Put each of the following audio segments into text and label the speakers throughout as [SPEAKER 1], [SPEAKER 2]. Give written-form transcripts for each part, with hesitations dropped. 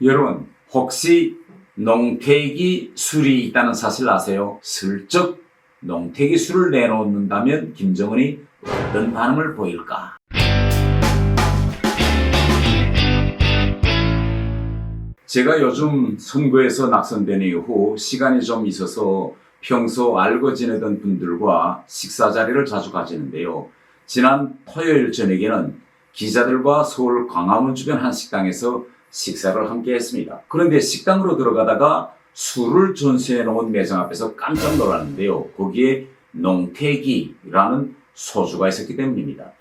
[SPEAKER 1] 여러분, 혹시 농태기 술이 있다는 사실 아세요? 슬쩍 농태기 술을 내놓는다면 김정은이 어떤 반응을 보일까? 제가 요즘 선거에서 낙선된 이후 시간이 좀 있어서 평소 알고 지내던 분들과 식사 자리를 자주 가지는데요. 지난 토요일 저녁에는 기자들과 서울 광화문 주변 한 식당에서 식사를 함께 했습니다. 그런데 식당으로 들어가다가 술을 전시해 놓은 매장 앞에서 깜짝 놀랐는데요. 거기에 농태기라는 소주가 있었기 때문입니다.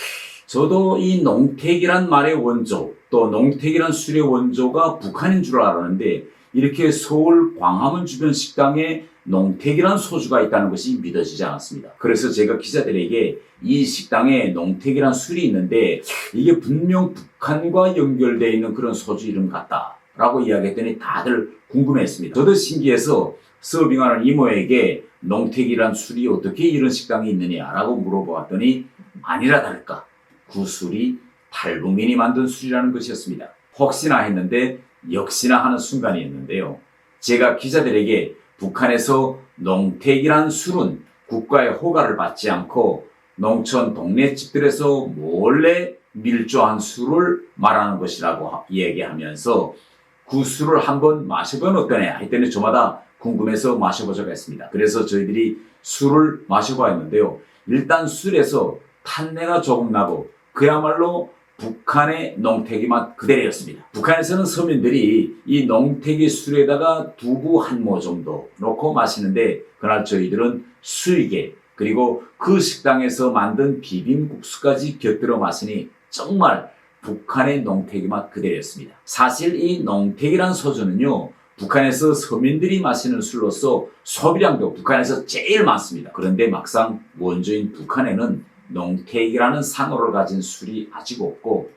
[SPEAKER 1] 저도 이 농태기란 말의 원조, 또 농태기란 술의 원조가 북한인 줄 알았는데 이렇게 서울 광화문 주변 식당에 농태기란 소주가 있다는 것이 믿어지지 않았습니다. 그래서 제가 기자들에게 이 식당에 농태기란 술이 있는데 이게 분명 북한과 연결되어 있는 그런 소주 이름 같다라고 이야기했더니 다들 궁금해했습니다. 저도 신기해서 서빙하는 이모에게 농태기란 술이 어떻게 이런 식당이 있느냐라고 물어보았더니 아니라 다를까 그 술이 탈북민이 만든 술이라는 것이었습니다. 혹시나 했는데 역시나 하는 순간이었는데요. 제가 기자들에게 북한에서 농태기란 술은 국가의 허가를 받지 않고 농촌 동네 집들에서 몰래 밀조한 술을 말하는 것이라고 얘기하면서 그 술을 한번 마셔보면 어떠냐 했더니 저마다 궁금해서 마셔보자고 했습니다. 그래서 저희들이 술을 마셔보았는데요. 일단 술에서 탄내가 조금 나고 그야말로 북한의 농태기 맛 그대로였습니다. 북한에서는 서민들이 이 농태기 술에다가 두부 한 모 정도 넣고 마시는데 그날 저희들은 수익에 그리고 그 식당에서 만든 비빔국수까지 곁들여 마시니 정말 북한의 농태기 맛 그대로였습니다. 사실 이 농태기란 소주는요. 북한에서 서민들이 마시는 술로서 소비량도 북한에서 제일 많습니다. 그런데 막상 원조인 북한에는 농태기라는 상호를 가진 술이 아직 없고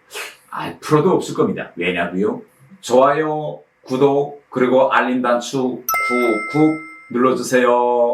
[SPEAKER 1] 앞으로도 없을 겁니다. 왜냐고요? 좋아요, 구독, 그리고 알림 단추 쿡쿡 눌러주세요.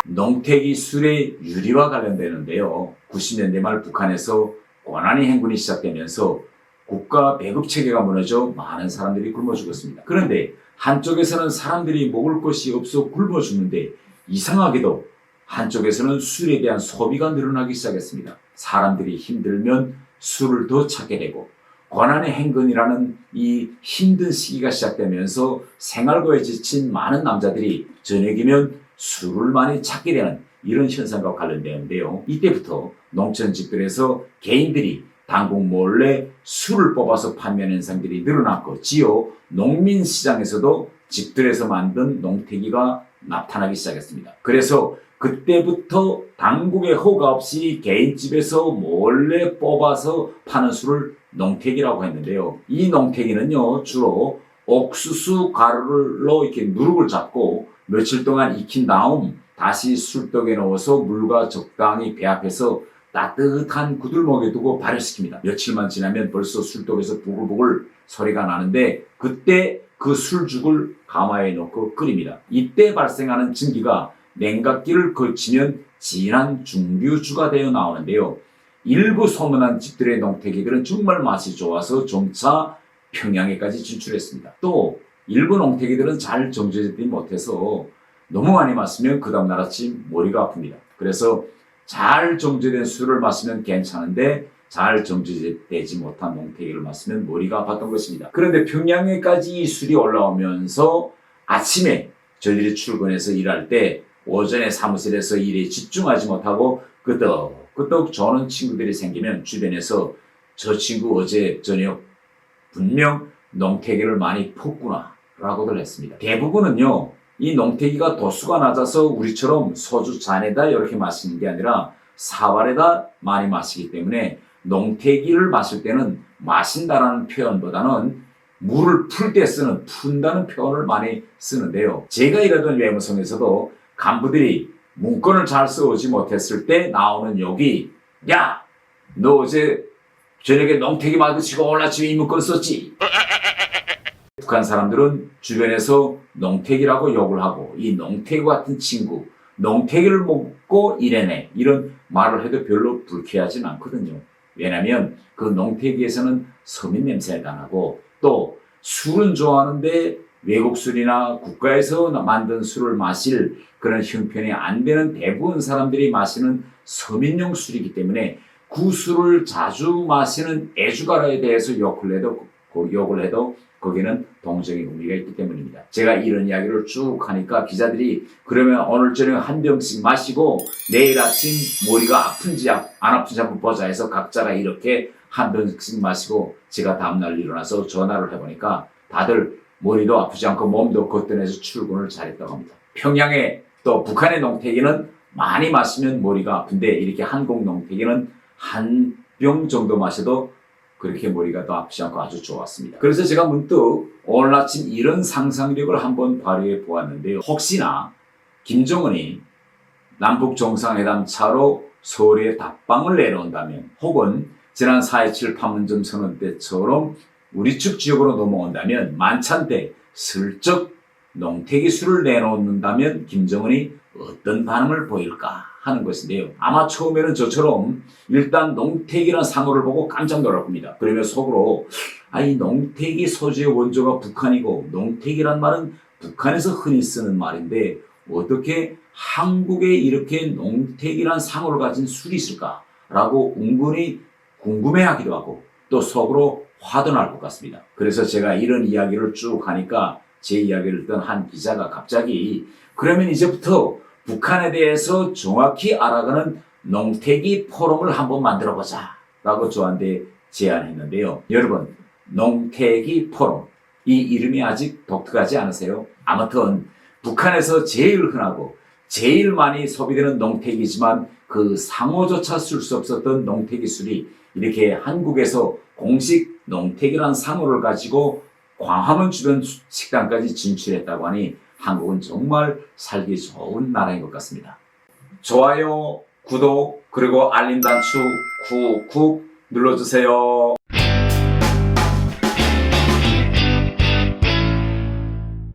[SPEAKER 1] 농태기 술의 유리와 관련되는데요. 90년대 말 북한에서 고난의 행군이 시작되면서 국가 배급 체계가 무너져 많은 사람들이 굶어 죽었습니다. 그런데 한쪽에서는 사람들이 먹을 것이 없어 굶어 죽는데 이상하게도 한쪽에서는 술에 대한 소비가 늘어나기 시작했습니다. 사람들이 힘들면 술을 더 찾게 되고 고난의 행군이라는 이 힘든 시기가 시작되면서 생활고에 지친 많은 남자들이 저녁이면 술을 많이 찾게 되는 이런 현상과 관련되는데요. 이때부터 농촌 집들에서 개인들이 당국 몰래 술을 뽑아서 판매하는 현상들이 늘어났고 지요 농민시장에서도 집들에서 만든 농태기가 나타나기 시작했습니다. 그래서 그때부터 당국의 허가 없이 개인집에서 몰래 뽑아서 파는 술을 농태기라고 했는데요. 이 농태기는요, 주로 옥수수 가루로 이렇게 누룩을 잡고 며칠 동안 익힌 다음 다시 술떡에 넣어서 물과 적당히 배합해서 따뜻한 구들목에 두고 발효시킵니다. 며칠만 지나면 벌써 술떡에서 부글부글 소리가 나는데 그때 그 술죽을 가마에 넣고 끓입니다. 이때 발생하는 증기가 냉각기를 거치면 진한 중류주가 되어 나오는데요. 일부 소문난 집들의 농태기들은 정말 맛이 좋아서 점차 평양에까지 진출했습니다. 또 일부 농태기들은 잘 정제되지 못해서 너무 많이 마시면 그 다음날 아침 머리가 아픕니다. 그래서 잘 정제된 술을 마시면 괜찮은데 잘 정제되지 못한 농태기를 마시면 머리가 아팠던 것입니다. 그런데 평양에까지 이 술이 올라오면서 아침에 저희들이 출근해서 일할 때 오전에 사무실에서 일에 집중하지 못하고 끄떡끄떡 저는 친구들이 생기면 주변에서 저 친구 어제 저녁 분명 농태기를 많이 폈구나 라고들 했습니다. 대부분은요 이 농태기가 도수가 낮아서 우리처럼 소주 잔에다 이렇게 마시는 게 아니라 사발에다 많이 마시기 때문에 농태기를 마실 때는 마신다라는 표현보다는 물을 풀 때 쓰는 푼다는 표현을 많이 쓰는데요. 제가 일하던 외무성에서도 간부들이 문건을 잘 써오지 못했을 때 나오는 욕이 야! 너 어제 저녁에 농태기 마시고 오늘 아침에 이 문건 썼지? 북한 사람들은 주변에서 농태기라고 욕을 하고 이 농태기 같은 친구, 농태기를 먹고 이래네 이런 말을 해도 별로 불쾌하진 않거든요. 왜냐하면 그 농태기에서는 서민 냄새가 나고 또 술은 좋아하는데 외국 술이나 국가에서 만든 술을 마실 그런 형편이 안 되는 대부분 사람들이 마시는 서민용 술이기 때문에 그 술을 자주 마시는 애주가라에 대해서 욕을 해도 거기는 동정의 의미가 있기 때문입니다. 제가 이런 이야기를 쭉 하니까 기자들이 그러면 오늘 저녁 한 병씩 마시고 내일 아침 머리가 아픈지 안 아픈지 한번 보자 해서 각자가 이렇게 한 병씩 마시고 제가 다음날 일어나서 전화를 해보니까 다들 머리도 아프지 않고 몸도 거뜬해서 출근을 잘했다고 합니다. 평양에 또 북한의 농태기는 많이 마시면 머리가 아픈데 이렇게 한국 농태기는 한 병 정도 마셔도 그렇게 머리가 더 아프지 않고 아주 좋았습니다. 그래서 제가 문득 오늘 아침 이런 상상력을 한번 발휘해 보았는데요. 혹시나 김정은이 남북 정상회담 차로 서울에 답방을 내려온다면 혹은 지난 4.27 판문점 선언 때처럼 우리 측 지역으로 넘어온다면 만찬 때 슬쩍 농태기 술을 내놓는다면 김정은이 어떤 반응을 보일까 하는 것인데요. 아마 처음에는 저처럼 일단 농태기라는 상호를 보고 깜짝 놀랄 겁니다. 그러면 속으로 이 농태기 소주의 원조가 북한이고 농태기란 말은 북한에서 흔히 쓰는 말인데 어떻게 한국에 이렇게 농태기란 상호를 가진 술이 있을까라고 은근히 궁금해하기도 하고 또 속으로 화도 날 것 같습니다. 그래서 제가 이런 이야기를 쭉 하니까 제 이야기를 듣던 한 기자가 갑자기 그러면 이제부터 북한에 대해서 정확히 알아가는 농태기 포럼을 한번 만들어보자 라고 저한테 제안했는데요. 여러분, 농태기 포럼, 이 이름이 아직 독특하지 않으세요? 아무튼 북한에서 제일 흔하고 제일 많이 소비되는 농태기지만 그 상호조차 쓸 수 없었던 농태기 술이 이렇게 한국에서 공식 농태기라는 상호를 가지고 광화문 주변 식당까지 진출했다고 하니 한국은 정말 살기 좋은 나라인 것 같습니다. 좋아요, 구독, 그리고 알림 단추 쿡쿡 눌러주세요.